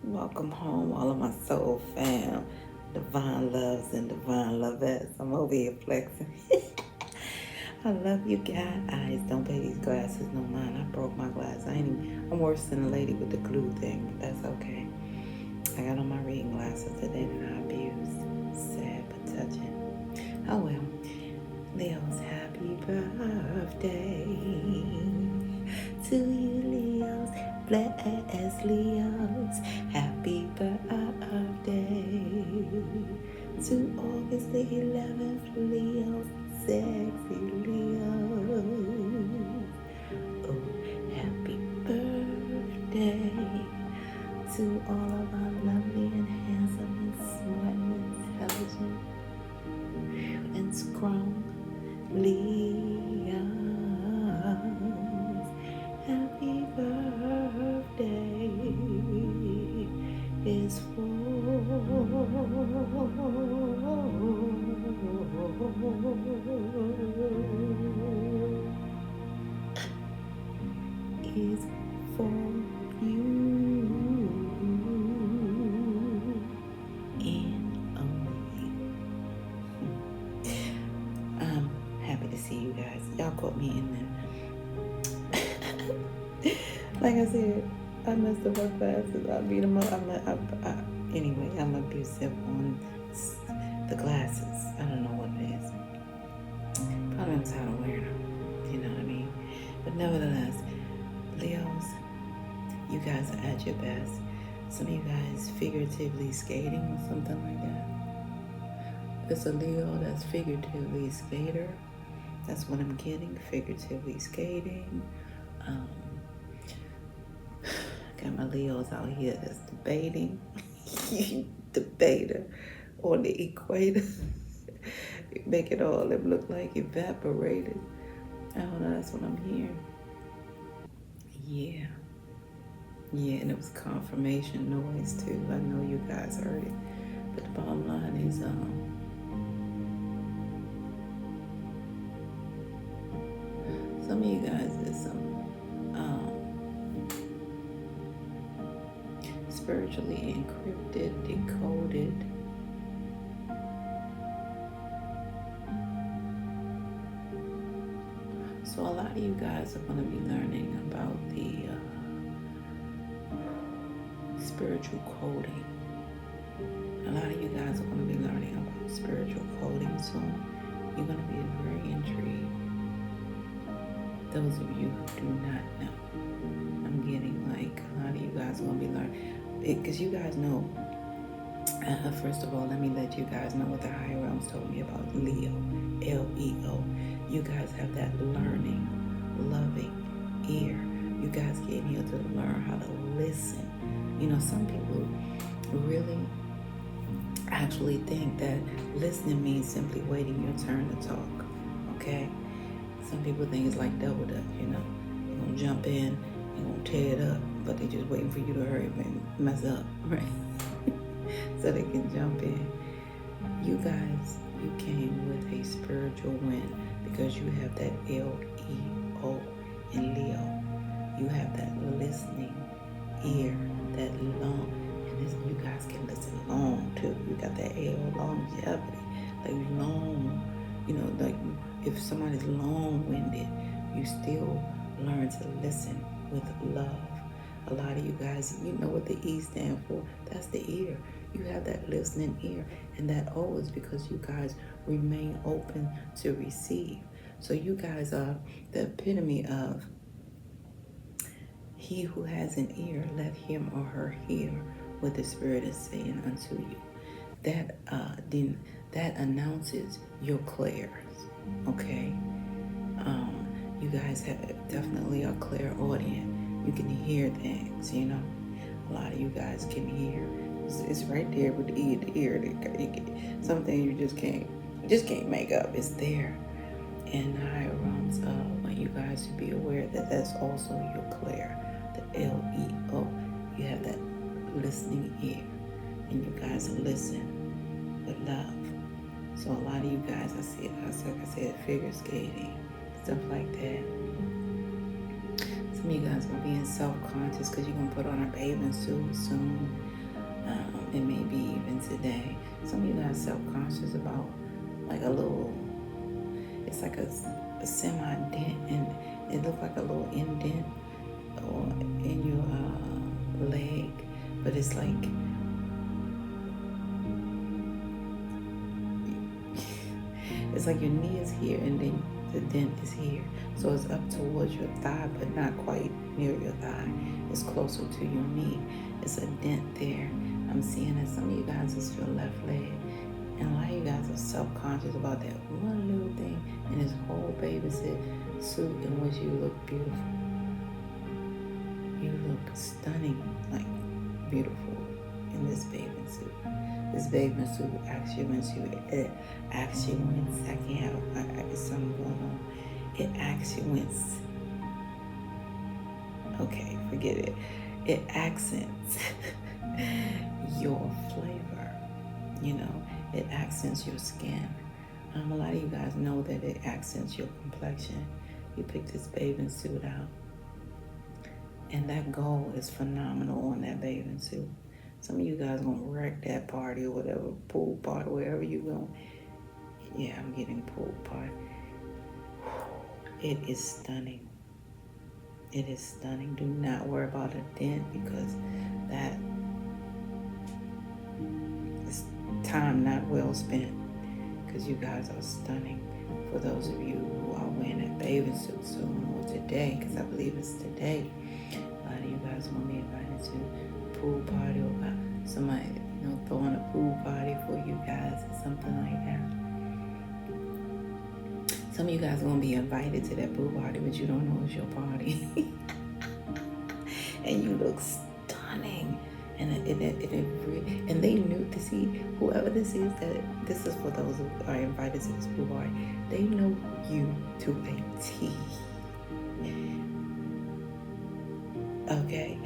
Welcome home, all of my soul fam, divine loves and divine lovettes. I'm over here flexing. I love you guys. Don't pay these glasses no mind. I broke my glass. I'm worse than the lady with the glue thing, but that's okay. I got on my reading glasses today that I abused. Sad but touching. Oh well. Leo's happy birthday to you, Leos. Bless Leos. Happy birthday to August the 11th, Leos. Sexy Leos. Oh, happy birthday to all of our lovely and handsome and smart and intelligent and strong Leos. Happy birthday is for you and only you. I'm happy to see you guys. Y'all caught me in there. Like I said, I messed up my glasses. I beat them up. Anyway, I'm abusive on the glasses. I don't know what it is. Probably I'm tired of wearing them. You know what I mean? But nevertheless, Leos, you guys are at your best. Some of you guys figuratively skating or something like that. It's a Leo that's figuratively skater. That's what I'm getting, figuratively skating. Got my Leos out here that's debating. Debater on the equator. Make it all them look like evaporated. I don't know, that's what I'm hearing. Yeah, and it was confirmation noise too. I know you guys heard it. But the bottom line is some of you guys is spiritually encrypted, decoded. So a lot of you guys are going to be learning about the spiritual coding. A lot of you guys are going to be learning about spiritual coding soon. You're going to be very intrigued. Those of you who do not know, I'm getting like a lot of you guys are going to be learning. Because you guys know, first of all, let me let you guys know what the higher realms told me about Leo, Leo. You guys have that learning, loving ear. You guys came here to learn how to listen. You know, some people really actually think that listening means simply waiting your turn to talk, okay? Some people think it's like double dutch, you know. You're going to jump in, you're going to tear it up, but they're just waiting for you to hurry up and mess up, right? So they can jump in. You guys, you came with a spiritual win because you have that Leo in Leo. You have that listening ear, that long, and this, you guys can listen long too. You got that L, longevity, like long, you know, like if somebody's long-winded, you still learn to listen with love. A lot of you guys, you know what the E stand for? That's the ear. You have that listening ear, and that O is because you guys remain open to receive. So you guys are the epitome of he who has an ear, let him or her hear what the Spirit is saying unto you. That announces your clairs, okay? You guys have definitely a clairaudient. You can hear things, you know. A lot of you guys can hear. It's right there with the ear. Something you just can't make up. It's there. And the higher realms, want you guys to be aware that that's also your clair, the Leo. You have that listening ear, and you guys listen with love. So a lot of you guys, I said, figure skating, stuff like that. Some Some of you guys are being self-conscious because you're going to put on a bathing suit soon. And maybe even today. Some of you guys self-conscious about like a little, it's like a semi-dent, and it looked like a little indent or in your leg, but it's like your knee is here and then the dent is here. So it's up towards your thigh, but not quite near your thigh. It's closer to your knee. It's a dent there. I'm seeing that some of you guys is your left leg. And a lot of you guys are self-conscious about that one little thing in this whole baby suit in which you look beautiful. You look stunning, like beautiful in this bathing suit. This bathing suit actually wants you, it actually wants, I can't have, it's something going on. It actually wants, okay, forget it. It accents your flavor, you know, it accents your skin. A lot of you guys know that it accents your complexion. You pick this bathing suit out, and that gold is phenomenal on that bathing suit. Some of you guys gonna wreck that party or whatever, pool party, wherever you go. Yeah, I'm getting pool party. It is stunning. It is stunning. Do not worry about a dent, because that is time not well spent, because you guys are stunning. For those of you who are wearing that bathing suit soon or today, because I believe it's today, a lot of you guys are going to be invited to pool party, or somebody, you know, throwing a pool party for you guys or something like that. Some of you guys are going to be invited to that pool party, but you don't know it's your party. And you look stunning. And they knew to see whoever this is, that this is for those who are invited to this pool party. They know you to a T. Okay,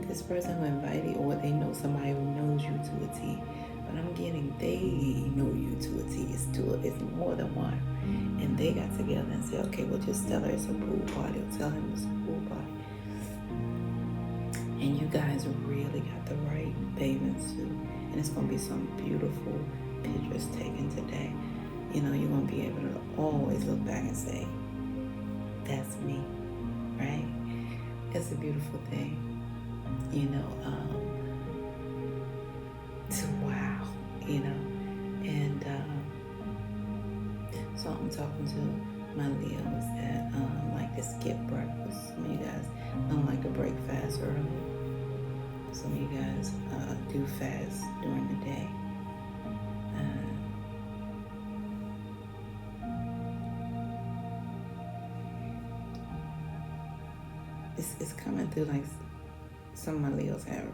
this person who invited, or they know somebody who knows you to a T. But I'm getting, they know you to a T. It's more than one. And they got together and said, okay, well, just tell her it's a pool party, or tell him it's a pool party. And you guys really got the right bathing suit. And it's going to be some beautiful pictures taken today. You know, you're going to be able to always look back and say, that's me, right? It's a beautiful thing. You know, wow, you know. And so I'm talking to my Leos that like to skip breakfast. Some of you guys don't like to break fast early. Some of you guys do fast during the day. It's coming through like some of my Leos have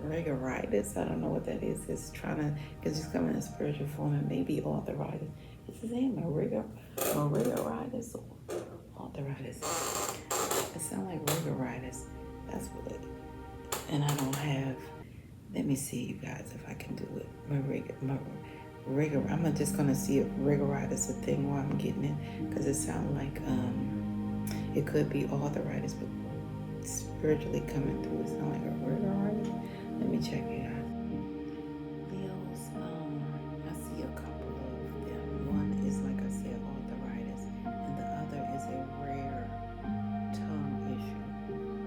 rigoritis. I don't know what that is. It's trying to, because it's coming in spiritual form, and maybe arthritis. Is his name rigoritis or arthritis? It sounds like rigoritis. That's what it. And I don't have. Let me see, you guys, if I can do it. I'm just gonna see if rigoritis is a thing while I'm getting it, because it sounds like it could be arthritis, but spiritually coming through, it sounds like a rigoritis. Let me check it out. Leos, I see a couple of them. One is, like I said, arthritis, and the other is a rare tongue issue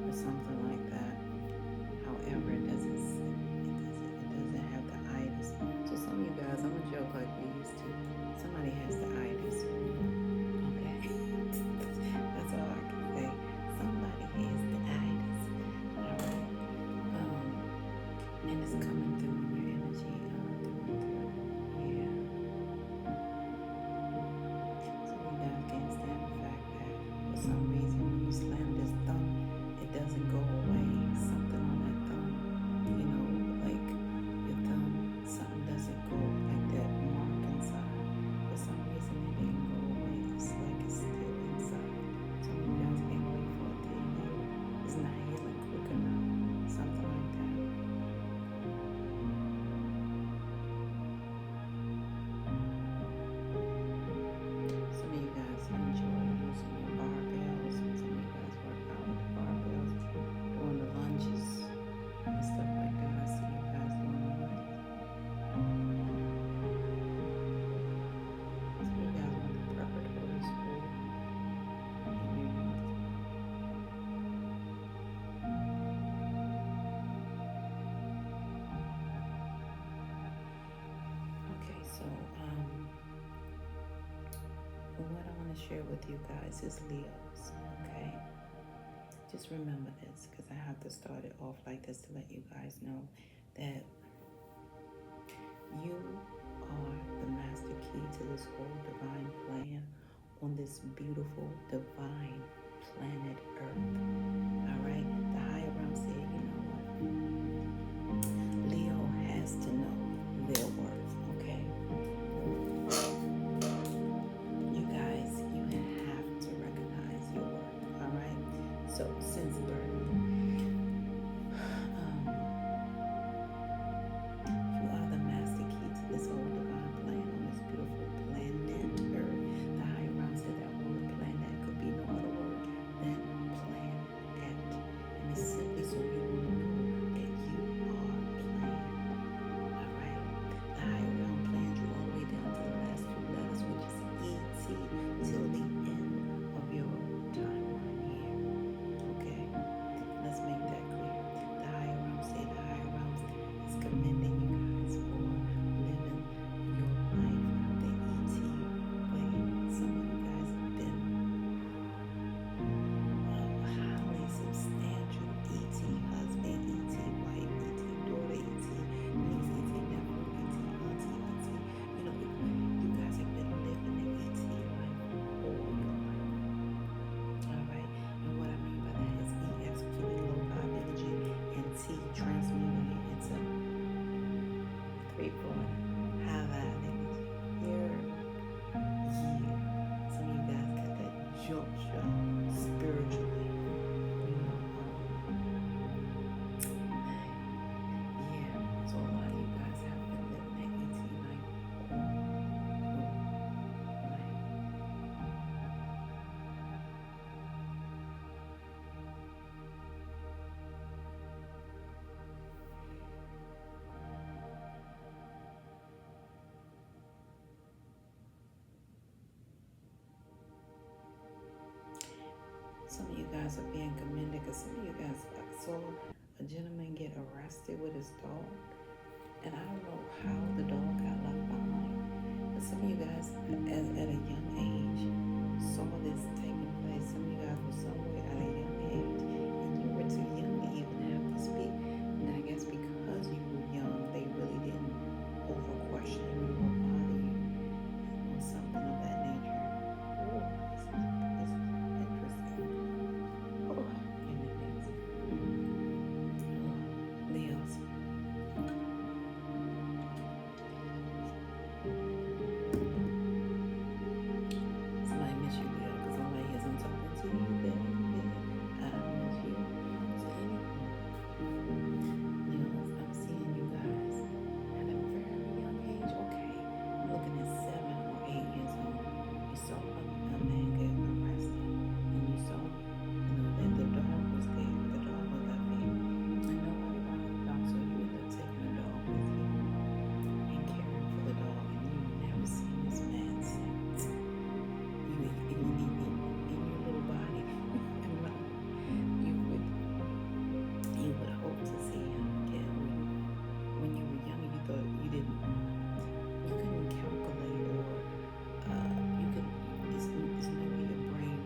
or something like that. However, it doesn't have the itis. So some of you guys, I'm gonna joke like we used to. Somebody has the itis. Okay, that's all I can say. Somebody has the itis. All right, and it's coming to share with you guys is Leos, okay? Just remember this, because I have to start it off like this to let you guys know that you are the master key to this whole divine plan on this beautiful divine planet Earth. All right? The higher realm said, you know what? Leo has to know their worth, okay? You guys, you have to recognize your worth, all right? So, since birth, you are the master key to this whole divine plan on this beautiful planet Earth. The higher realm said that word planet could be no other word than planet. And it's simply so you will know that you are planned. Alright? The higher realm planned you all the way down to the last two letters, which is ET, till the end of your timeline here. Okay? Let's make that clear. The higher realm said the higher realm is commending you guys for living your life the ET way. Some of you guys have been highly substantial ET husband, ET wife, ET daughter, ET niece, ET nephew, ET auntie, ET. You know, you guys have been living the ET life all your life. Alright? And what I mean by that is E executing low vibe energy and T transmuting it into 3-4 high vibe energy. Some of you guys got that juncture spiritually. You know, so a lot of you guys have been living that ET life all your life. Some of you guys are being commended because some of you guys saw a gentleman get arrested with his dog. And I don't know how the dog got left behind. But some of you guys at a young age saw this taking place. Some of you guys were somewhere at a young age and you were too young to even have to speak. And I guess because you were young, they really didn't over question you or bother you or something of that nature. Oh, this is interesting. Oh, and it is. Leos. Somebody miss you, Leo, because all I hear is I'm talking to you, baby. I miss you. So Leos, I'm seeing you guys at a very young age. Okay, I'm looking at 7 or 8 years old. You saw a man get arrested, and you saw, that the dog was there. The dog was up there. And nobody wanted the dog, so you ended up taking the dog with you and caring for the dog, and you never seen this man since. You in your little body, you would hope to see him again. When you were young, you thought you couldn't calculate or it's no way your brain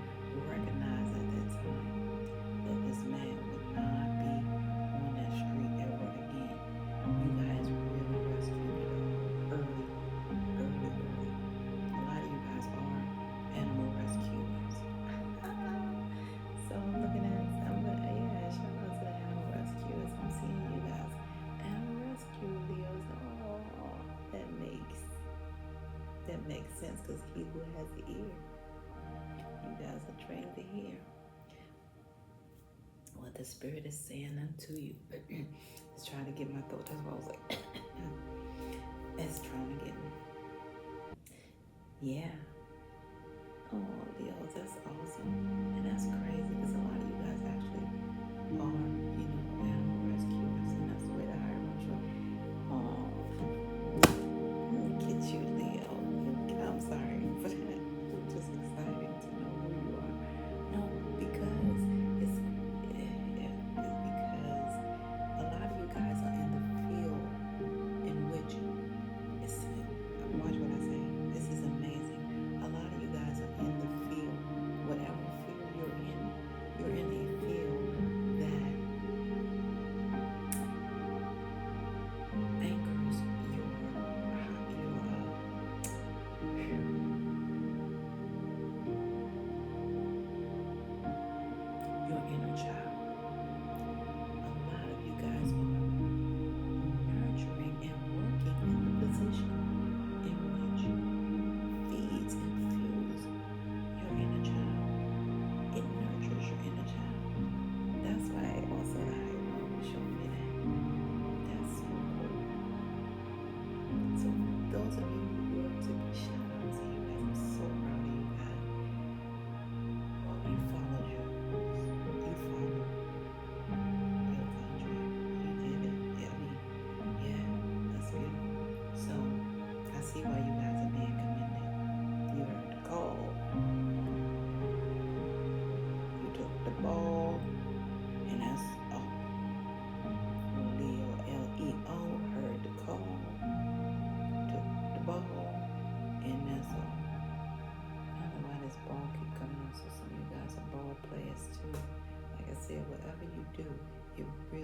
recognized at that time that this man would not be on that street ever again. You guys really rescued it early. A lot of you guys are animal rescuers. So I'm looking at, shout out to the animal rescuers. I'm seeing you guys. Animal rescue Leos. Oh, that makes sense because he who has the ear. You guys are trained to hear what the Spirit is saying unto you. It's trying to get my throat. That's why I was like, it's trying to get me. Yeah. Oh, Leo, that's awesome. And that's crazy because a lot of you guys actually are, animal rescuers. And that's the way the higher realm show. Oh, look at you, Leo. I'm sorry for that. I'm just excited to know who you are. No, because it's because a lot of you guys are in the field in which watch what I say. This is amazing. A lot of you guys are in the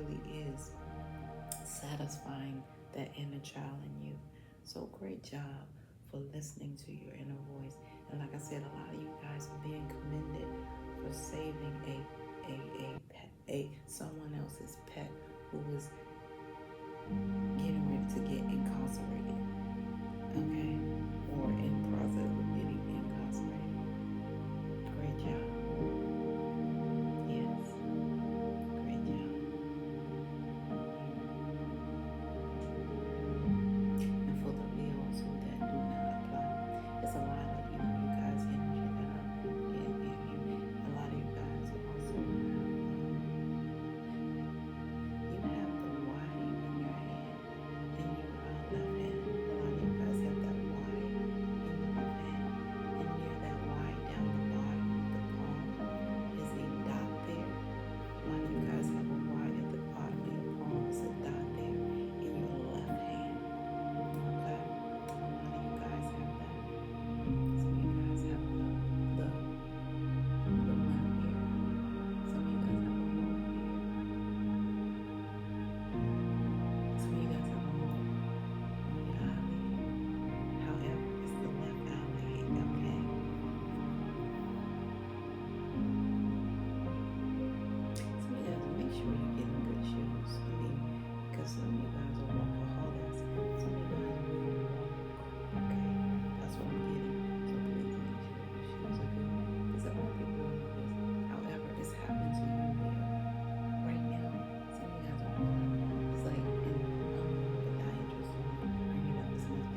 really is satisfying that inner child in you. So great job for listening to your inner voice. And like I said, a lot of you guys are being commended for saving a someone else's pet who was getting ready to get incarcerated, okay, or in process of getting incarcerated. Great job. Yes, great job. And for the Leos who that do not apply, it's a lot of you guys energy that I'm getting in here. A lot of you guys also you have the Y in your hand, in your left hand. A lot of you guys have that Y in your left hand, and near that Y down the bottom of the palm is a dot there. A lot of you guys have a Y at the bottom of your palm. It's a dot there in your left hand. Okay, a lot of you guys have that. Some of you guys have the one here. Some of you guys have a hole here. Some of you guys have a hole on your eyelid. However, it's the left eyelid, okay? Some of you guys make sure you're getting good shoes. Because some of you guys are workaholics. Some of you guys really walk. Okay? That's what I'm getting. So please make sure your shoes are good. Because a lot of people don't know this. However, it's happening to you, Leo. Right now, some of you guys are it's like, and the podiatrist will bring it up as much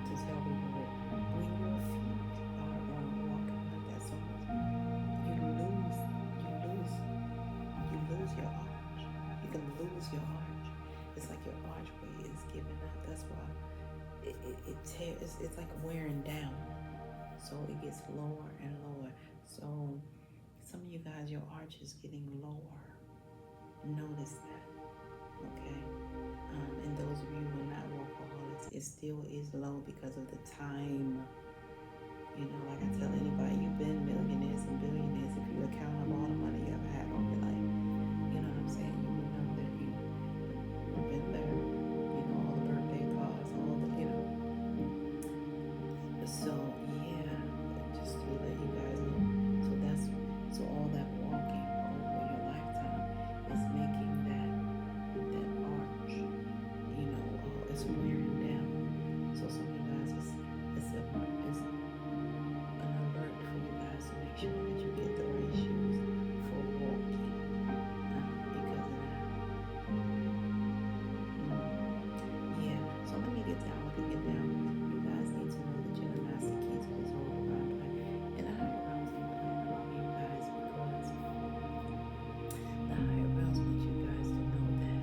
to tell people that when your feet are walking like that so much, you lose your arch. You can lose your arch. It's like your archway is giving up. That's why it tears. It's like wearing down. So it gets lower and lower. So some of you guys, your arch is getting lower. Notice that. Okay. And those of you who are not workaholics, it still is low because of the time. You know, like I tell anybody, you've been millionaires and billionaires if you account up all the money you ever had on your life. You know what I'm saying? You would know that you've been there. You know, all the birthday cards, all the, you know. So, yeah, just to let you guys know. So all that walking over your lifetime is making that arch, you know, it's wearing down. So some of you guys, it's an alert for you guys to make sure that you get the right shoes for walking because of that. Yeah, so let me get down. You guys need to know that you're the master key to this whole divine plan. And the higher realms ain't playing around you guys because the higher realms want you guys to know that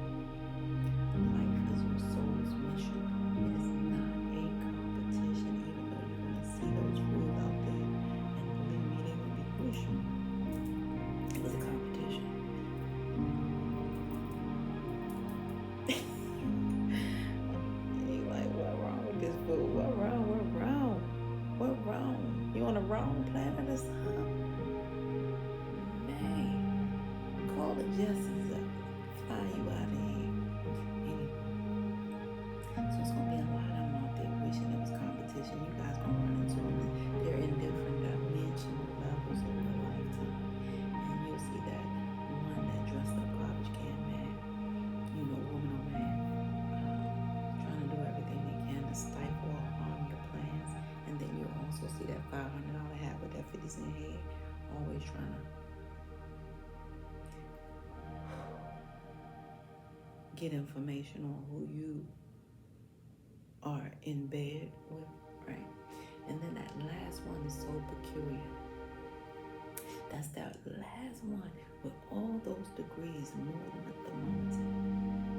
life is your soul's mission. It is not a competition, even though you're going to see those rules out there. And believe me, they will be pushing. It was a competition. You're like, what wrong with this fool? What wrong? What wrong? You on the wrong planet or something? Man, call the justice up. Fly you out of here. Anyway. So it's gonna be a lot of them out there wishing it was competition. You guys gonna run into them. They're in different dimensional levels of your life too. And you'll see that one that dressed up garbage can man, you know, woman or man, trying to do everything they can to stifle or harm your plans. And then you'll also see that $500 hat with that 50-cent head, always trying to get information on who you are in bed with, right? And then that last one is so peculiar. That's that last one with all those degrees, more than a thermometer.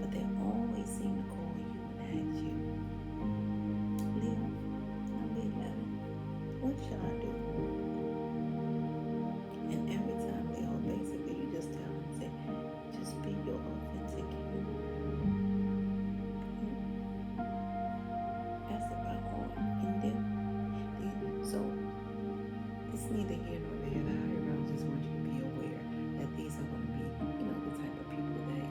But they always seem to call you and ask you, Leo, I'm 11. What should I do? And every time Leo, basically you just tell them, say, just be your authentic you. That's about all. And then, so it's neither here nor there. The higher realms just want you to be aware that these are going to be, you know, the type of people that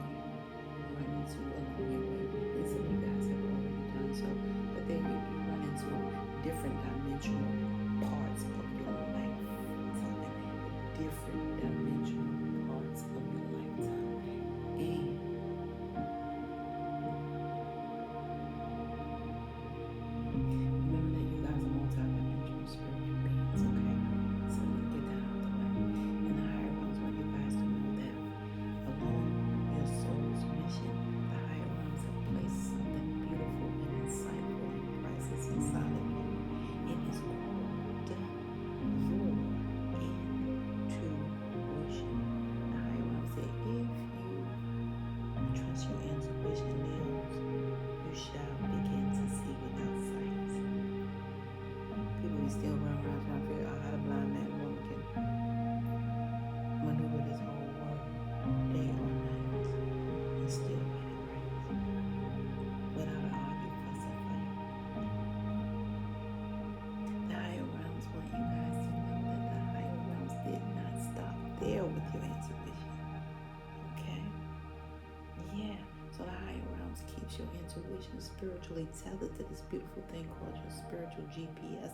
keeps your intuition spiritually tethered to this beautiful thing called your spiritual GPS,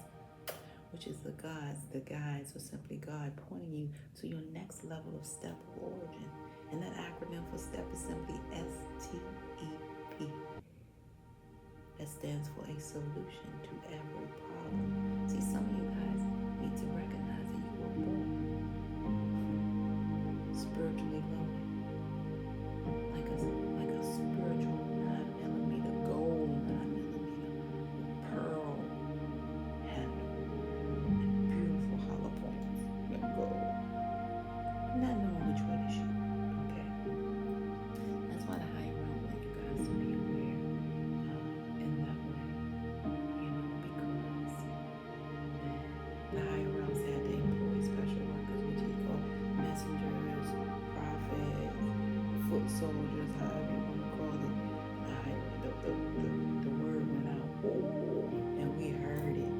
which is the guides, or simply God pointing you to your next level of step of origin. And that acronym for step is simply STEP. That stands for a solution to every problem. See, some of you guys need to recognize that you were born spiritually loaded, like a spiritual 9mm gold 9mm pearl handle and beautiful hollow points of gold. Not knowing which way to shoot. Okay, that's why the higher realm want you guys to be aware in that way. Because the higher realms had to employ special workers, which is called messengers, prophets, foot soldiers, however you want to call it. The word went out, and we heard it.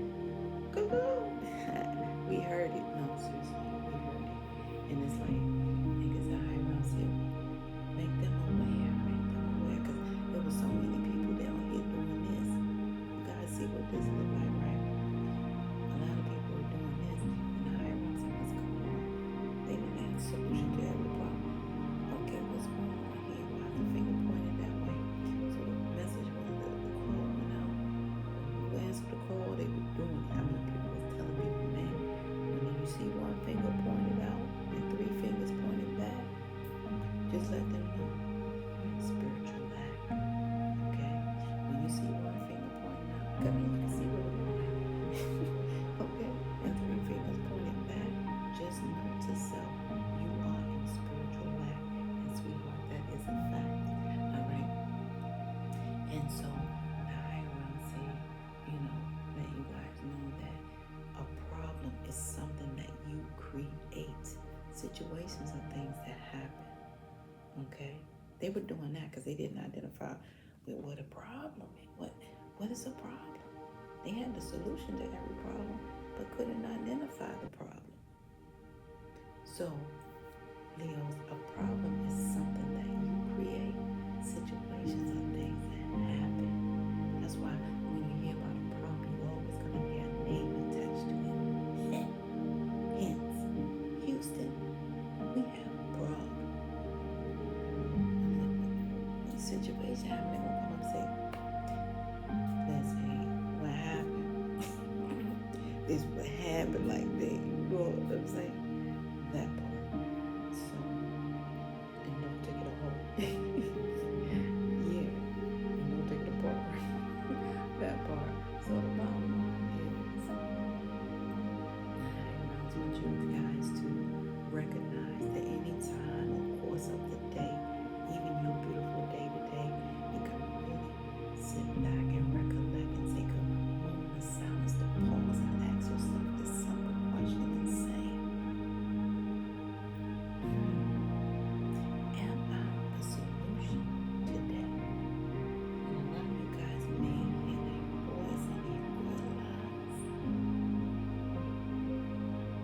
We heard it. No, seriously, we heard it. And it's like, niggas, the higher realms said, make them aware, because there were so many people down here doing this. You guys see what this look like, right? A lot of people are doing this, and the higher realms said, what's going on? They didn't have a solution to every problem. Okay, what's going on here? Why is the finger pointed that way? So the message was the call went out. Who answered the call? They were doing it. I mean, people was telling people, man, when you see one finger pointed out and 3 fingers pointed back, just let them know you're in spiritual lack. Okay? When you see one finger pointing out, I mean, you can see where we're going. Okay? And 3 fingers pointed back, just note to self, you are in spiritual lack. And sweetheart, that is a fact. All right? And so, the higher realm said, let you guys know that a problem is something that you create. Situations are things that happen. Okay? They were doing that because they didn't identify with what a problem is. What is a problem? They had the solution to every problem, but couldn't identify the problem. So, Leos, a problem is something that you create. Situations are things that happen. That's why when you hear about a problem, you're always going to hear a name attached to it. Hence, Houston, we have a problem. When the situation happened, they're going to come up and say, listen, what happened? This what happened like that. You know what I'm saying? That part. So, and don't take it a whole. Yeah. And don't take it apart. That part. So the bottom line is, I want you guys to recognize that any time or course of the day, even your beautiful day today, you can really sit back and recollect and take a moment of silence to pause and ask yourself this simple question and say, am I the solution today? And a lot of you guys may hear that voice and you realize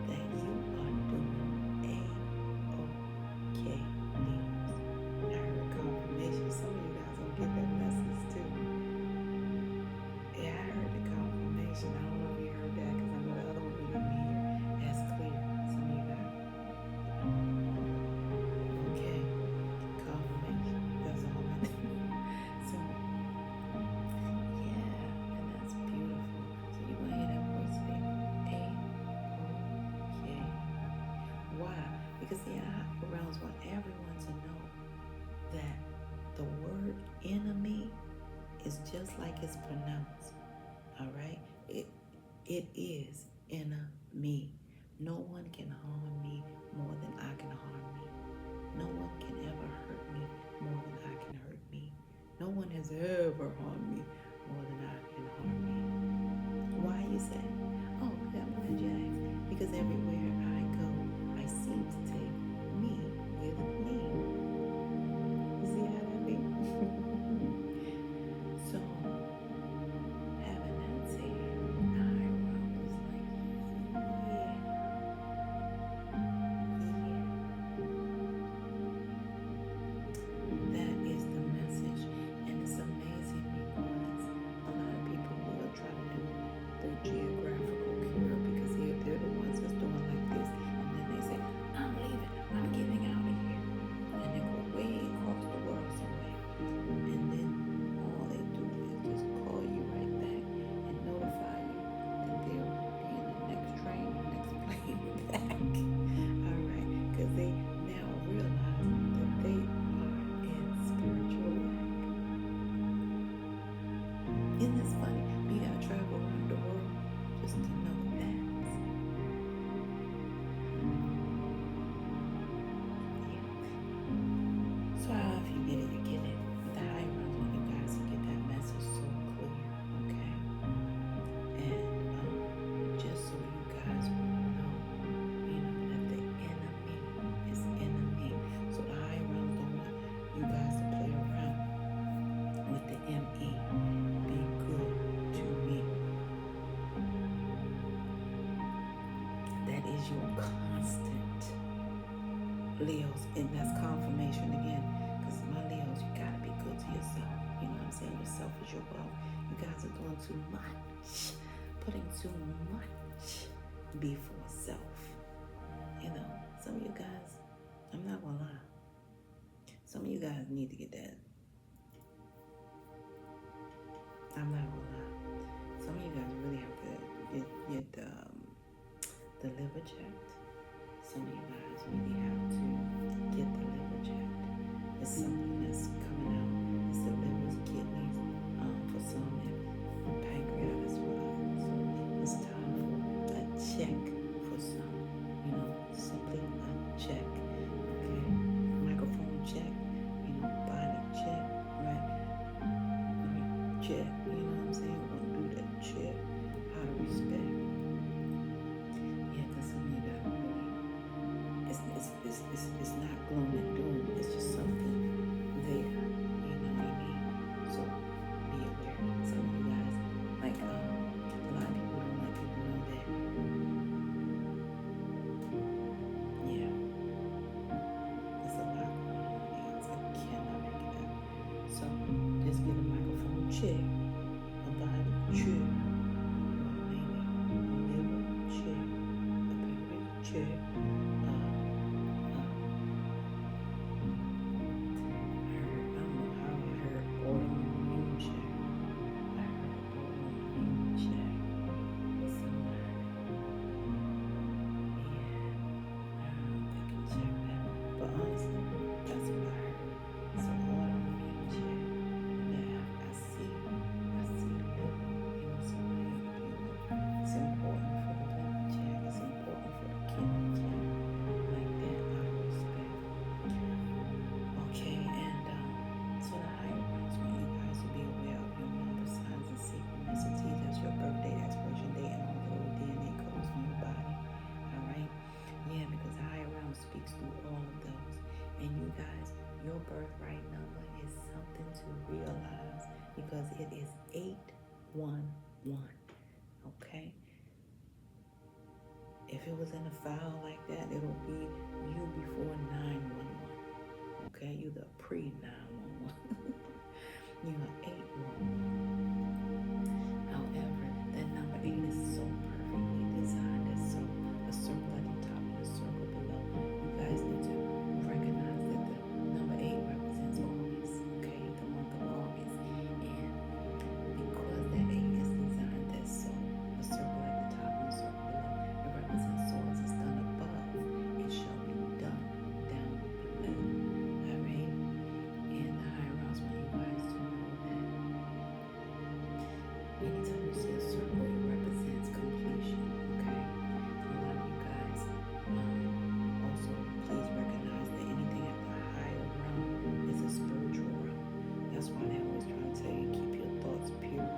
that you are doing A-OK, Leos. I heard confirmation. Some of you guys don't get that message too. Yeah, I heard the confirmation. I don't know if you heard that because I know the other one we didn't hear as clear. Some of you guys. Okay, confirmation. That's all I know. So, yeah, and that's beautiful. So you're going to hear that voice say, A-OK. Why? Because the higher realms want everyone to know that the word enemy is just like it's pronounced. All right? It is enemy. No one can harm me more than I can harm me. No one can ever hurt me more than I can hurt me. No one has ever harmed me more than I can harm me. Why you say? Oh, yeah, I'm glad you asked. Because everywhere I go, I seem to take me with me. You see how that be? So, having that said, the higher realm is like, yeah. That is the message. And it's a Leos, and that's confirmation again. Because my Leos, you gotta be good to yourself. You know what I'm saying? Yourself is your wealth. You guys are doing too much, putting too much before self. You know, some of you guys, I'm not gonna lie. Some of you guys need to get that. I'm not gonna lie. Some of you guys really have to get the liver checked. Some of you guys really have to get the liver checked. It's something that's coming out. It's the livers, kidneys, for some, and pancreas for others. So it's time for a check for some. You know, simply a check. Okay, microphone check. You know, body check. Right? Check. You know what I'm saying? We're gonna do that check. Out of respect. Yeah, because some of you guys really. It's not gloom and doom. It's just something there. You know what I mean? So be aware. Some of you guys, like a lot of people don't let people know that. Yeah, there's a lot going on there. I cannot make it up. So just get a microphone check, a body check, maybe a liver check, a pancreas check. Your birthright number is something to realize because it is 811. Okay? If it was in a file like that, it'll be you before 911. Okay? You're the pre-911. You're 811. However, that number 8 is so perfectly designed. It's so a circle at the top and a circle below. You guys need to recognize that the number 8 represents August, okay, the month of August. And because that 8 is designed that so, a circle at the top and a circle below, it represents so as it's done above, it shall be done down below. Alright? And the higher house want you guys to know that anytime you see a circle, it represents completion, okay? A lot of you guys also please recognize that anything at the higher realm is a spiritual realm. That's why they always try to tell you keep your thoughts pure.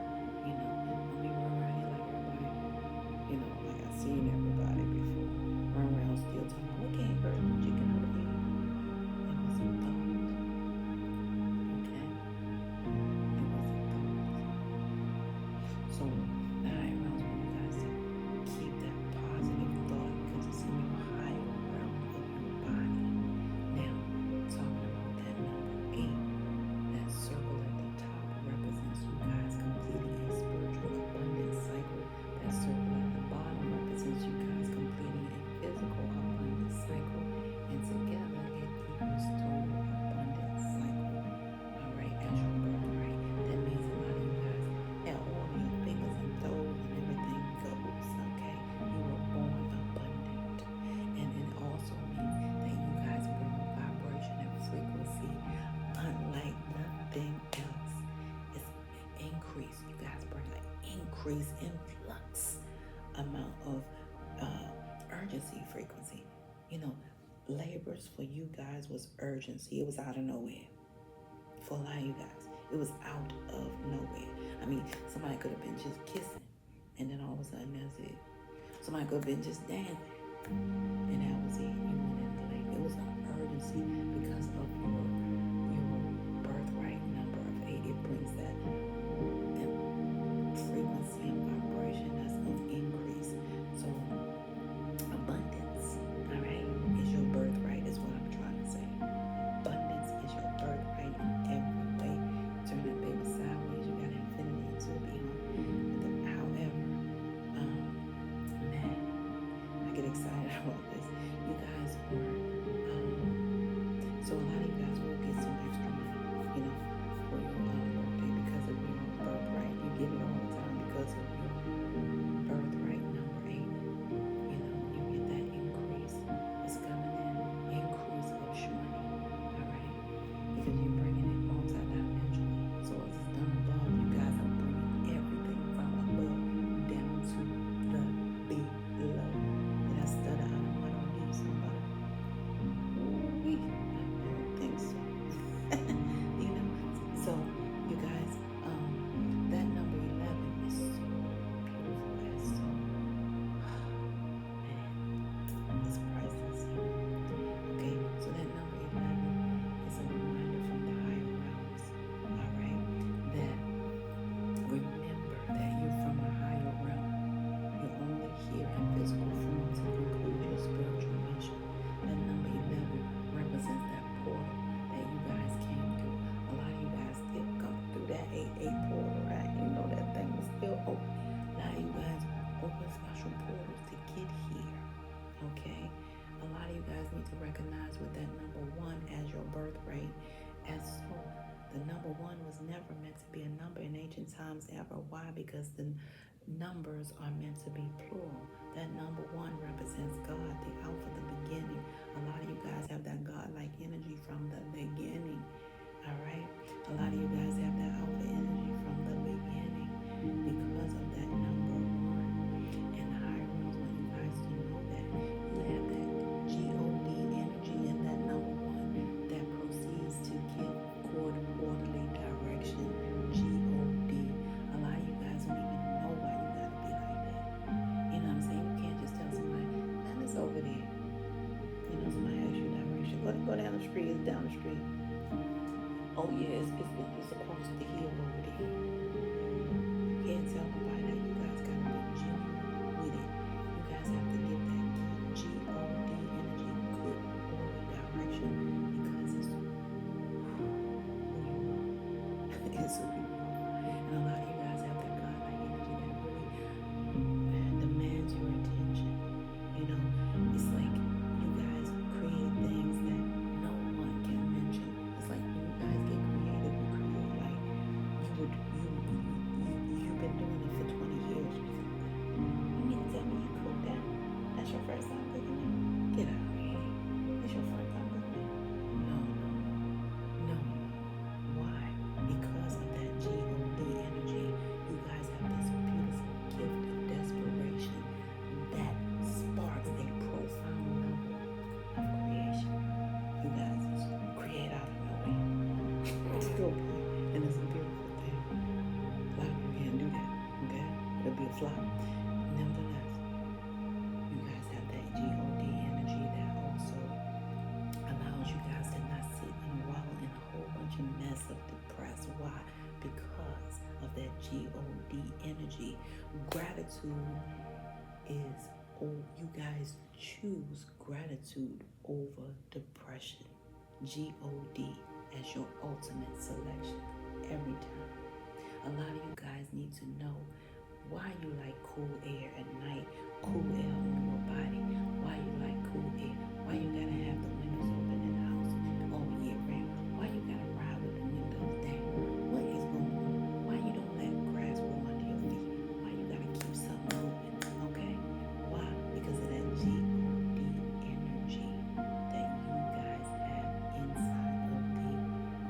You know, don't be running around here like everybody, you know, like I've seen everybody before. Run around still talking, what can't hurt the chicken or the egg? It was a thought. Okay? It was a thought. So the higher realms want you guys to keep that positive thought because it's in your higher realm of your body. Now, talking about that number 8, that circle at the top represents you guys completing a spiritual abundance cycle. That circle at the bottom represents you guys completing a physical abundance cycle. And together it equals total abundance cycle. Alright, as your birthright. That means a lot of you guys have all your fingers and toes and everything goes. Okay? You were born abundant. And it also means that you guys bring a vibration and frequency unlike nothing else. It's an increase. You guys bring an increase, influx amount of urgency frequency. You know, labors for you guys was urgency. It was out of nowhere. For a lot of you guys, it was out of nowhere. I mean, somebody could have been just kissing, and then all of a sudden that's it. Somebody could have been just dancing, and that was it. You went into labor. It was an urgency because of your birthright number of 8. It brings that frequency and vibration that's of increase. So abundance, all right, is your birthright is what I'm number one was never meant to be a number in ancient times ever. Why? Because the numbers are meant to be plural. That number one represents God, the Alpha, the beginning. A lot of you guys have that God-like energy from the beginning. All right? A lot of you guys have that Alpha energy from the beginning because of that number one. And the higher realms want you guys to know that you have that God energy in that number one that proceeds to give orderly direction. God. A lot of you guys don't even know why you gotta be like that. You know what I'm saying? You can't just tell somebody, man, it's over there. You know, somebody asks you direction. Go down the street. It's down the street. Oh yeah, it's across the hill over there. You can't tell nobody that. You guys gotta be genuine with it. You guys have to get that God energy, good order direction, because it's who you are. It's who you are. And a lot of you guys have that God-like energy that really demands your attention. You know, it's like you guys create things that no one can mention. It's like when you guys get creative, you create like you've been doing it for 20 years or something. You mean to tell me you cooked that? That's your first time cooking it? Get out of here. It's your first time cooking it? No. Why? Because of that God energy, you guys have this beautiful gift of desperation that sparks a profound level of creation. You guys just create out of nowhere. And it's a beautiful thing. A lot of you can't do that, okay? It'll be a flop. Nevertheless, you guys have that God energy that also allows you guys to not sit and wallow in a whole bunch of mess of depressed. Why? Because of that God energy. Gratitude is, you guys choose gratitude over depression. God as your ultimate selection every time. A lot of you guys need to know why you like cool air at night, cool air on your body, why you like cool air, why you gotta have the windows open in the house all year round, why you gotta ride with the windows down, what is going on, why you don't let grass grow under your feet, why you gotta keep something open, okay? Why? Because of that God energy that you guys have inside of thee,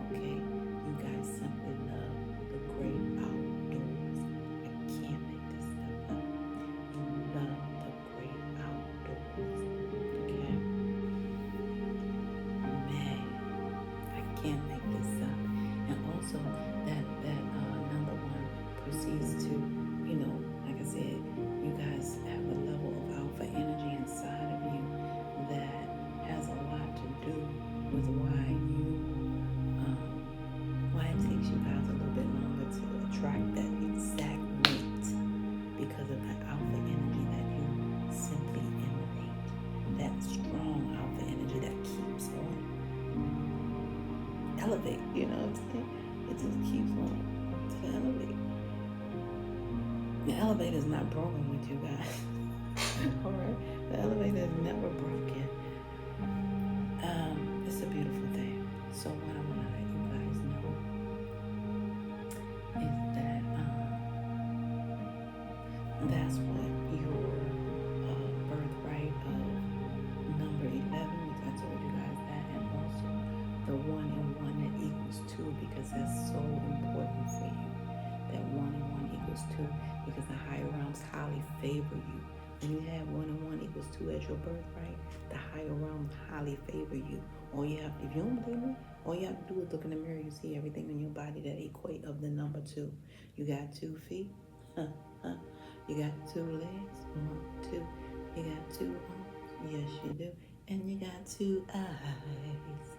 okay? You guys simply love the great outdoors. I can't make this stuff up. You love the great outdoors, okay? Man, I can't make this up. And also that number one proceeds to, you know, like I said, you guys have a level of alpha energy inside of you that has a lot to do with why it takes you guys a little bit longer to attract that exact mate, because of that alpha energy that you simply emanate. That strong alpha energy that keeps on elevate, you know what I'm saying? It just keeps on to elevate. The elevator is not broken with you guys. All right, the elevator is never broken. It's a beautiful thing. So what I want to let you guys know is that that's what your birthright of number 11. I told you guys that, and also the 1 and 1 that equals 2, because that's so important for you. That 1 and 1 equals 2, because the higher realms highly favor you. When you have 1 and 1 equals 2 as your birthright, the higher realms highly favor you. All you have, if you don't believe me, all you have to do is look in the mirror. You see everything in your body that equate of the number 2. You got 2 feet, you got 2 legs, 1, 2. You got 2 arms, yes you do, and you got 2 eyes,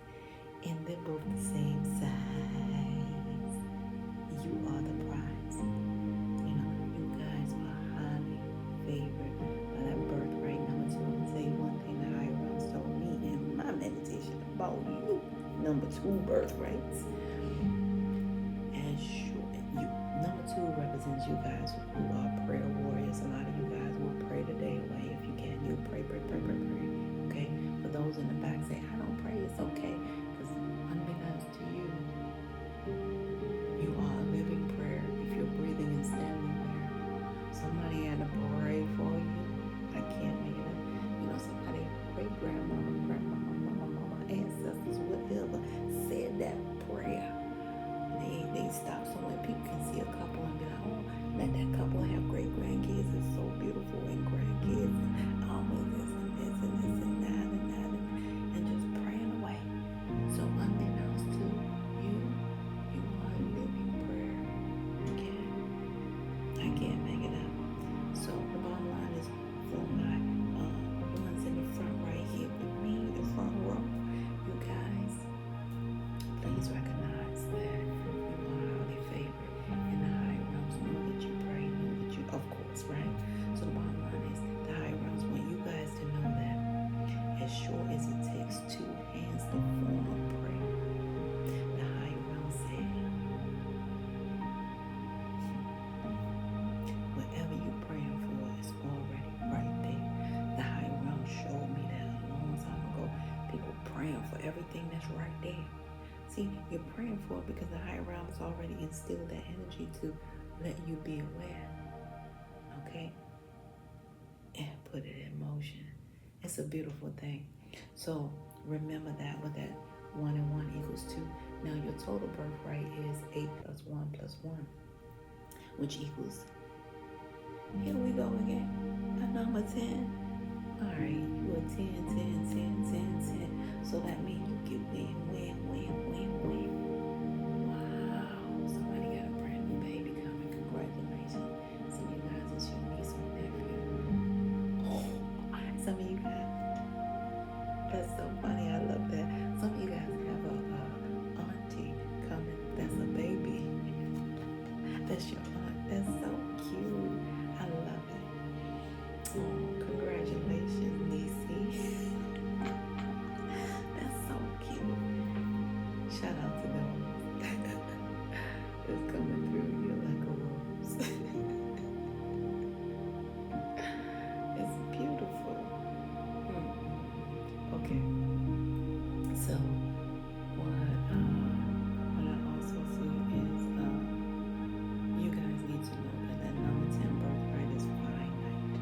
and they're both the same size. You are the prize. You know, you guys are highly favored by that birthright number 2. I'm gonna tell you one thing the higher realms told me in my meditation about you, number 2 birthrights. As you, number 2 represents you guys who are prayer warriors. A lot of you guys will pray the day away if you can. You pray. Okay. For those in the back say, I don't pray. It's okay, because unbeknownst to you, we stop somewhere, people can see a couple and be like, oh, let that couple have great grandkids. It's so beautiful and grandkids and this and this and this and that and just praying away. So unbeknownst to you, you are living prayer. Okay, I can't make it up. So the bottom line is for my ones in the front right here with me, the front row, you guys, please recognize that you are highly favored in the higher realms. Know that you pray, know that you, of course, right? So the bottom line is the higher realms want you guys to know that as sure as it takes two hands to form a prayer, the higher realms said, whatever you're praying for is already right there. The higher realms showed me that a long time ago. People praying for everything that's right there. See, you're praying for it because the higher realms already instilled that energy to let you be aware. Okay? And put it in motion. It's a beautiful thing. So remember that with that 1 and 1 equals 2. Now your total birthright is 8 plus 1 plus 1, which equals, here we go again, a number 10. All right, you are 10, 10, 10, 10, 10. So that means you get win. Wow, somebody got a brand new baby coming. Congratulations. Some of you guys, it's your niece or nephew. Oh, some of you guys, that's so funny. I love that. Some of you guys have a auntie coming. That's a baby. That's your aunt. That's so cute. I love it. Oh, congratulations, Niecy. That's so cute. Shout out to them. It's coming through you like a rose. It's beautiful. Okay. So what I also see is you guys need to know that number 10 birthright is finite.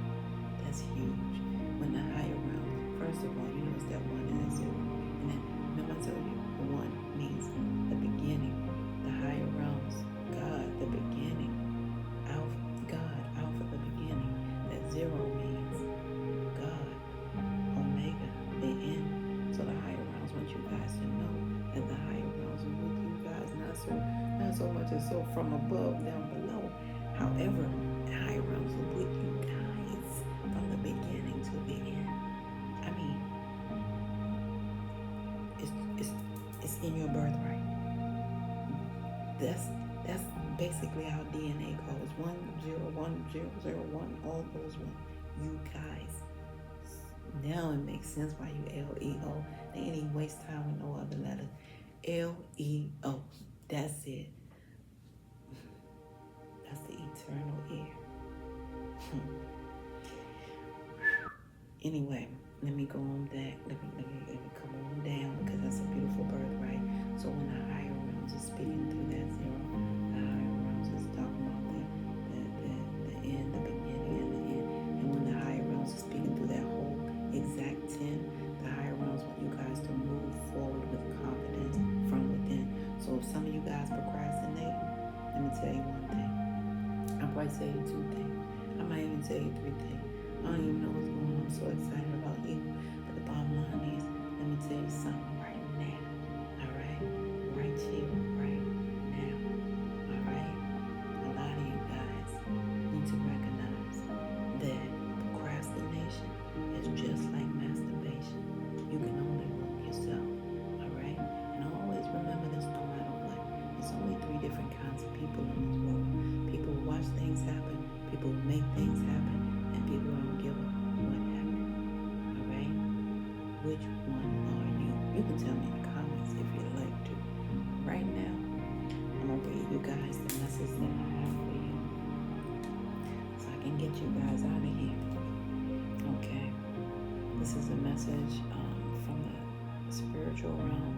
That's huge. When the higher realm, first of all, you notice that 1 and a 0. And then remember I told you, 1 means the beginning. The higher realms, God, the beginning. God, Alpha, the beginning. That 0 means God, Omega, the end. So the higher realms want you guys to know that the higher realms are with you guys, not so much as so from above down below. However, the higher realms are with you guys from the beginning to the end. I mean, it's in your birthright. That's basically how DNA goes. 1 0 1 0 0 1, all those 1. You guys. Now it makes sense why you LEO. They ain't even waste time with no other letters. LEO. That's it. That's the eternal air. Anyway, let me go on back. Let me come on down because that's a beautiful birthright. So when the higher realms is speaking through that 0, the higher realms is talking about the end, the beginning, and the end. And when the higher realms is speaking through that whole exact 10, the higher realms want you guys to move forward with confidence from within. So if some of you guys procrastinate, let me tell you one thing. I'll probably tell you 2 things. I might even tell you 3 things. I don't even know what's going on. I'm so excited about you. But the bottom line is, let me tell you something right now. All right? Right here, right now. All right? A lot of you guys need to recognize that procrastination is just like masturbation. You can only wrong yourself. All right? And always remember this no matter what. There's only 3 different kinds of people in this world. People who watch things happen, people who make things happen, and people who don't give a what happened. All right? Which one are you? You can tell me in the comments if you'd like to. Right now, I'm going to read you guys the message that I have for you so I can get you guys out of here. Okay? This is a message from the spiritual realm.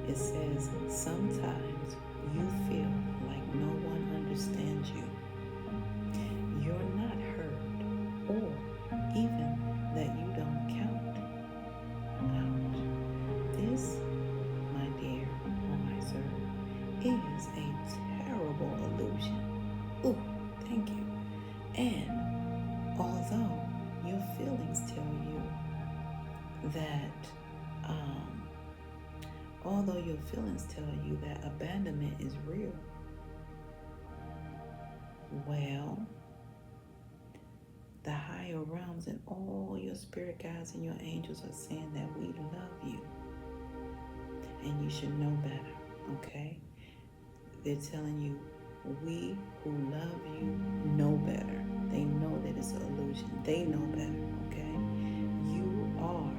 It says, sometimes you feel like no one understands you. You're not heard, or even that you don't count. Ouch. This, my dear, or my sir, is a or illusion. Ooh, thank you. And although your feelings tell you that, abandonment is real, well, the higher realms and all your spirit guides and your angels are saying that we love you and you should know better, okay? They're telling you, we who love you know better. They know that it's an illusion. They know better, okay? You are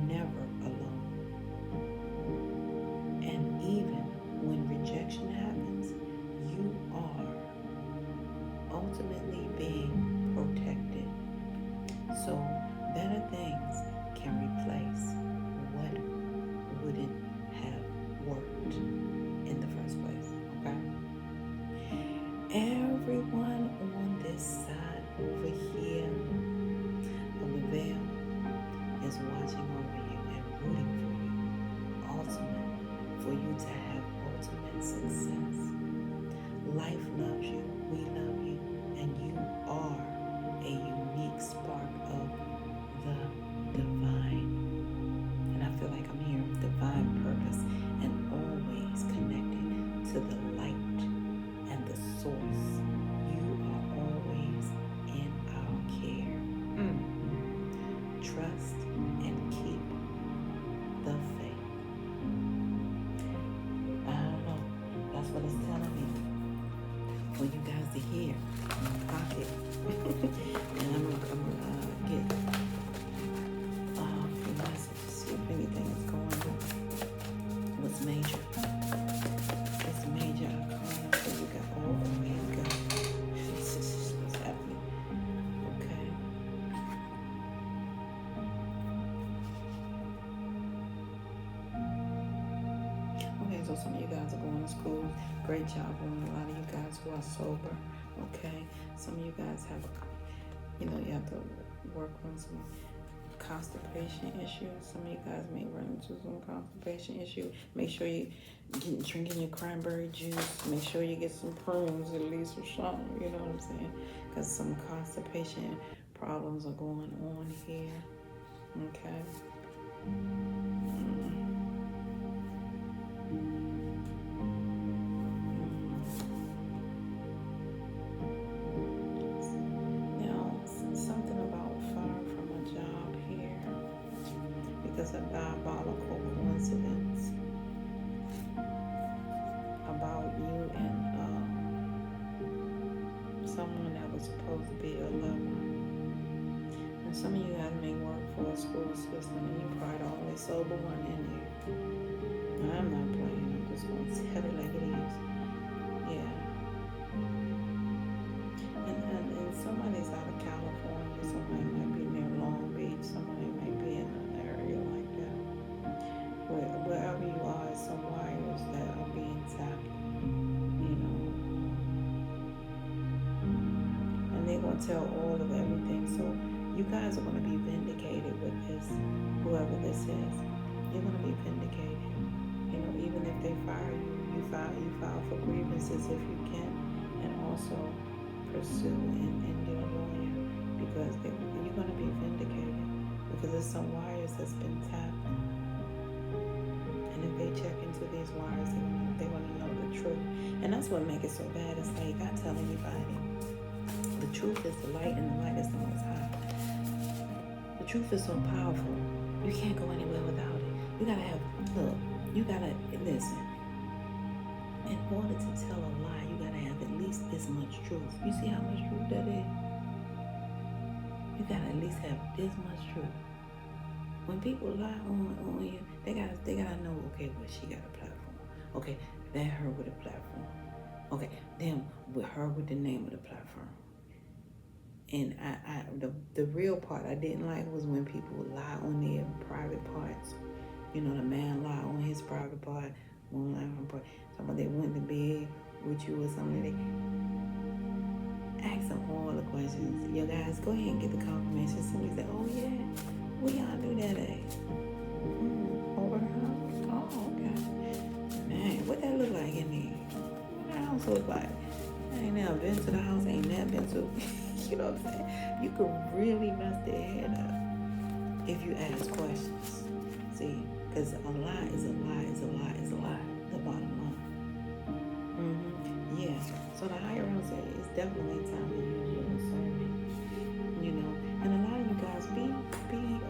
never alone. And even when rejection happens, you are ultimately being protected. So better things can replace what wouldn't have worked in the first place, okay? Everyone on this side over here of the veil is watching over you and rooting for you, for you to have ultimate success. Life loves you, we love you, and you are a unique spark of the divine. And I feel like I'm here with divine purpose and always connected to the light and the source. You are always in our care. Trust and keep the faith. I don't know. That's what it's telling me. For you guys to hear. Pocket. And I'm gonna get a few messages, see if anything is going on. What's major? What's major? So we got all the way to go. What's happening? Okay. Okay, so some of you guys are going to school. Great job on a lot of you guys who are sober. Okay. Some of you guys have you have to work on some constipation issues. Some of you guys may run into some constipation issue. Make sure you drinking your cranberry juice. Make sure you get some prunes at least or something. You know what I'm saying? Because some constipation problems are going on here. Okay. Because a diabolical coincidence about you and someone that was supposed to be a lover. And some of you guys may work for a school system and you're probably the only sober one in there. I'm not playing, I'm just going to tell it like it is. Yeah. And somebody's out of California, somebody might be near Long Beach, somebody might be in an area like that. Wherever you are, some wires that are being tapped, and they're going to tell all of everything. So you guys are going to be vindicated with this, whoever this is. You're going to be vindicated. Even if they fire you, you file for grievances if you can, and also pursue and get a lawyer, because you're going to be vindicated, because there's some wires that's been tapped. And if they check into these wires, they're going to know the truth. And that's what makes it so bad. It's like I tell anybody, the truth is the light and the light is the most high. The truth is so powerful. You can't go anywhere without it. You gotta listen. In order to tell a lie, you gotta have at least this much truth. You see how much truth that is? You gotta at least have this much truth. When people lie on you, they gotta know, okay, well, she got a platform. Okay, that her with a platform. Okay, then with her with the name of the platform. And the real part I didn't like was when people lie on their private parts. The man lie on his private part, one lie on part. Somebody they went to bed with you or something. They ask them all the questions. Yo guys, go ahead and get the confirmation. Somebody say, oh yeah, we all do that, eh? Over her? Oh, okay. Man, what that look like in there? What that house look like? ain't never been to the house, ain't never been to, you know what I'm saying? You could really mess their head up if you ask questions. See, because a lie is a lie is a lie is a lie. The bottom line. Yeah. So the higher realm say it's definitely time to use your discernment. You know, and a lot of you guys be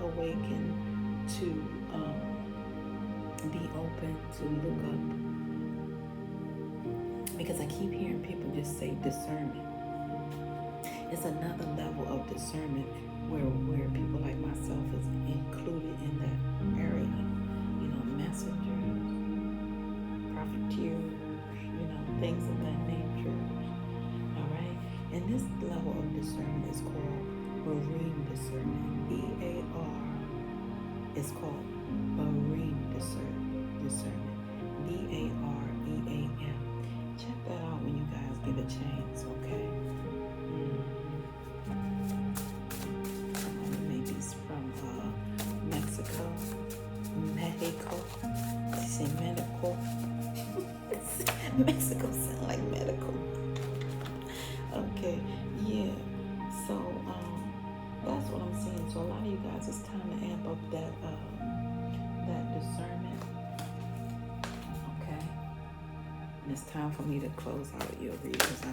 awakened to be open to look up, because I keep hearing people just say discernment. It's another level of discernment where people like myself is included in that area. You know, messengers, profiteers, you know, things of that nature. All right, and this level of discernment is called marine discernment. BAR is called marine discernment. BAREAM. Check that out when you guys give a chance, okay? Maybe it's from Mexico. She said medical. Mexico sound like medical. Okay, yeah. So that's what I'm saying. So a lot of you guys, it's time to amp up that discernment. Okay. And it's time for me to close out your read, because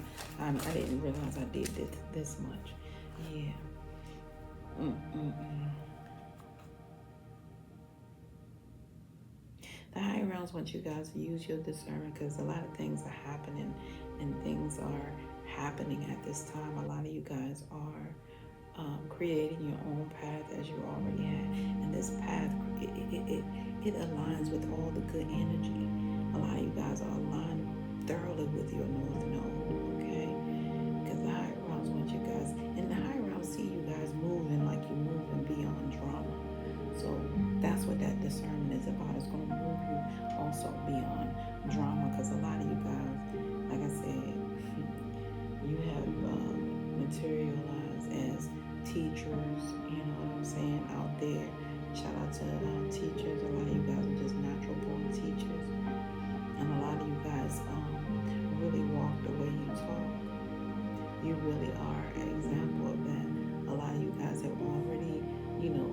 I didn't realize I did this much. Yeah. The higher realms want you guys to use your discernment, because a lot of things are happening and things are happening at this time. A lot of you guys are creating your own path as you already had. And this path, it aligns with all the good energy. A lot of you guys are aligned thoroughly with your North Node, okay? Because the higher realms want you guys, and the higher realms see you guys moving like you're moving beyond drama. So that's what that discernment is about. It's going to move you also beyond drama, because a lot of you guys, like I said, you have materialized as teachers, you know what I'm saying, out there. Shout out to teachers. A lot of you guys are just natural born teachers. And a lot of you guys really walk the way you talk. You really are an example of that. A lot of you guys have already, you know,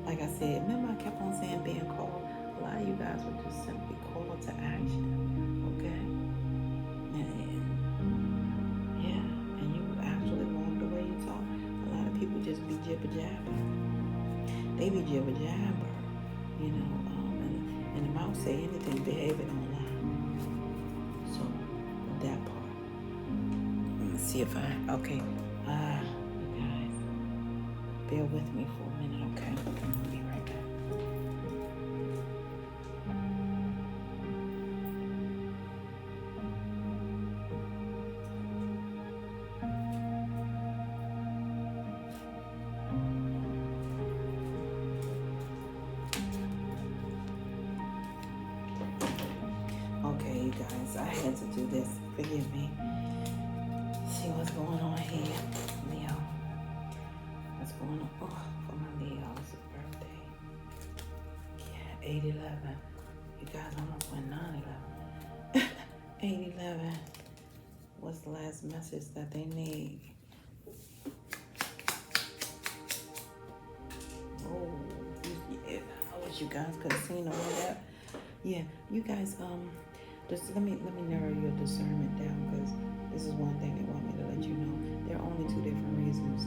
like I said, remember I kept on saying being called? A lot of you guys were just simply called to action, okay? And you actually walk the way you talk. A lot of people just be jibber-jabber. They be jibber-jabber, you know, and the mouth say anything, behavior don't lie. So, that part. Let's see if okay. You guys, bear with me for a minute, okay? I'll be right back. Okay, you guys, I had to do this. Forgive me. See what's going on here, Leo. What's going on? Oh, for my Leo's birthday. Yeah, 8/11. You guys almost went 9/11. 8/11. What's the last message that they need? Oh, yeah. I wish you guys could have seen all that. Yeah, you guys, just let me narrow your discernment down, because this is one thing they want me to let you know. There are only two different reasons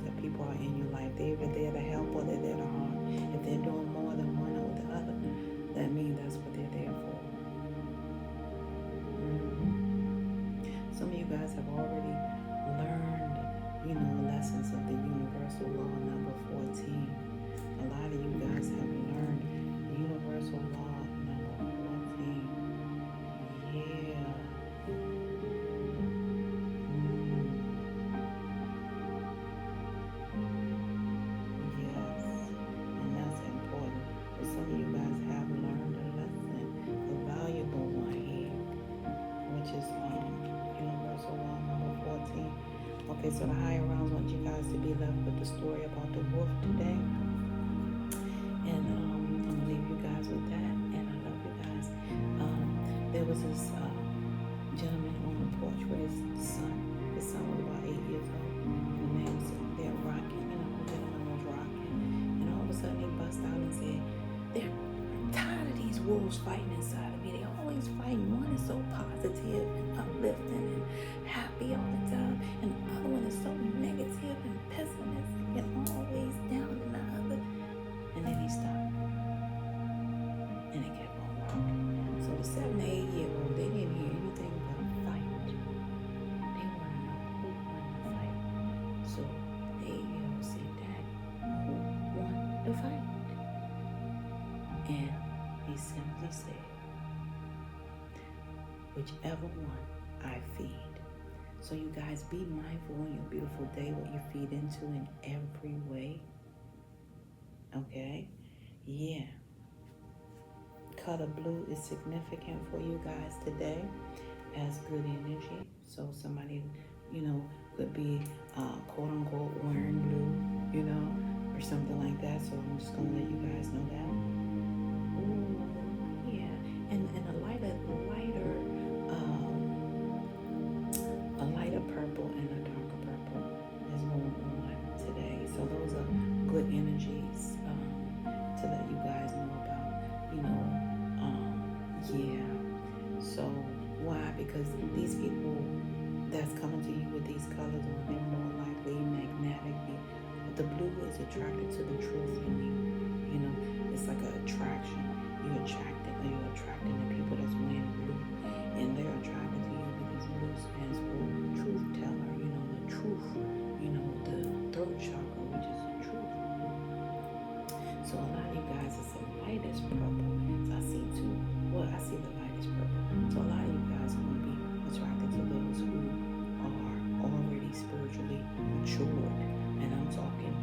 that people are in your life. They're either there to help or they're there to harm. If they're doing more than one or the other, that means that's what they're there for. Some of you guys have already learned, you know, lessons of the universal law number 14. A lot of you guys have learned the universal law number 14. Yeah. Yes. And that's important. But some of you guys have learned a lesson, a valuable one here, which is universal law number 14. Okay, so the higher realms want you guys to be left with the story about the wolf today. And I'm gonna leave you guys with that. And I love you guys. There was this gentleman on the porch wolves fighting inside of me. They always fighting. One is so positive and uplifting and happy all the time, and the other one is so negative and pessimistic and always down in the other. And then he stopped, and it kept on walking. So the 7 to 8 year old, they didn't hear anything but fight. They want to know who won the fight. So the 8-year-old said, "Dad, who won the fight?" And he simply said, "Whichever one I feed." So you guys, be mindful on your beautiful day what you feed into in every way. Okay? Yeah. Color blue is significant for you guys today as good energy. So somebody, could be quote unquote wearing blue, or something like that. So I'm just gonna let you guys know that. Ooh, yeah. And a lighter purple and a darker purple is going on today. So those are good energies to let you guys know about, yeah. So why? Because these people that's coming to you with these colors, or they're more likely magnetically. The blue is attracted to the truth in you. It's like an attraction. You're attracting the people that's wearing blue, and they're attracted to you because blue stands for truth teller. The truth. The throat chakra, which is the truth. So a lot of you guys, it's the lightest purple. So I see two. Well, I see the lightest purple. So a lot of you guys are going to be attracted to those who are already spiritually matured, and I'm talking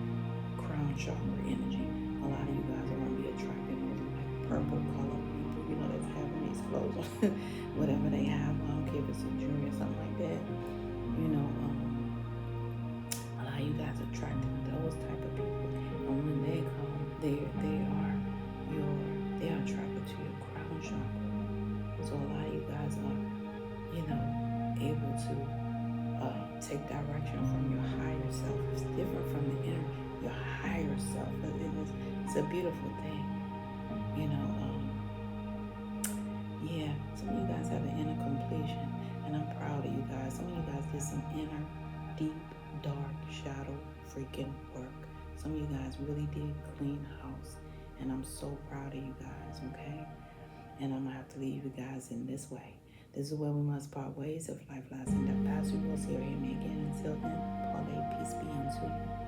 crown chakra energy. A lot of you guys are going to be attracted to like purple color people, that's having these clothes on, whatever they have. I don't care if it's a jewelry or something like that. A lot of you guys are attracted to those type of people, and when they come, they are attracted to your crown chakra. So a lot of you guys are, able to take direction from your higher self. It's different from the inner, your higher self. It's a beautiful thing, yeah. Some of you guys have an inner completion, and I'm proud of you guys. Some of you guys did some inner, deep, dark, shadow freaking work. Some of you guys really did clean house, and I'm so proud of you guys, okay? And I'm gonna have to leave you guys in this way. This is where we must part ways. If life lasts in the past, we will see or hear me again. Until then, Paulette, peace be unto you.